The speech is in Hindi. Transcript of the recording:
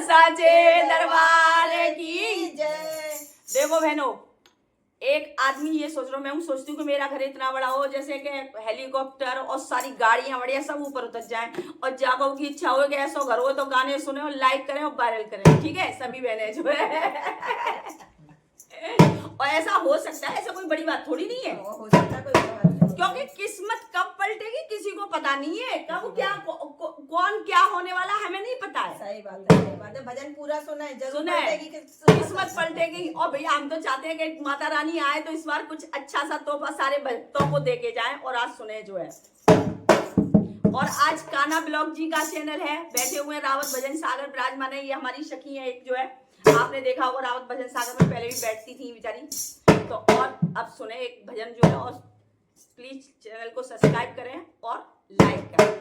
साचे दरबार की जय। देखो बहनों, एक आदमी ये सोच रहा, मैं सोचती हूँ कि मेरा घर इतना बड़ा हो जैसे कि हेलीकॉप्टर और सारी गाड़ियां बढ़िया सब ऊपर उतर जाएं, और जागो की इच्छा हो कि ऐसा घर हो तो गाने सुने और लाइक करें और वायरल करें। ठीक है सभी बहनें जो है और ऐसा हो सकता है, ऐसा कोई बड़ी बात थोड़ी नहीं है। हो सकता है, कोई बात नहीं। क्योंकि किस्मत कब पलटेगी किसी को पता नहीं है, कब क्या कौन क्या होने वाला हमें नहीं पता है। सही बात है, सही बात है। भजन पूरा सुना है, जरूर सुना है, पलटेगी किस्मत पलटेगी। और भैया हम तो चाहते हैं कि माता रानी आए तो इस बार कुछ अच्छा सा तोहफा सारे भक्तों को देके जाए। और आज सुने जो है, और आज कान्हा ब्लॉग जी का चैनल है, बैठे हुए रावत भजन सागर विराजमान है। ये हमारी सखी है एक जो है, आपने देखा होगा रावत भजन सागर में पहले भी बैठती थी बेचारी। तो और अब सुने एक भजन जो है, और प्लीज चैनल को सब्सक्राइब करें और लाइक करें।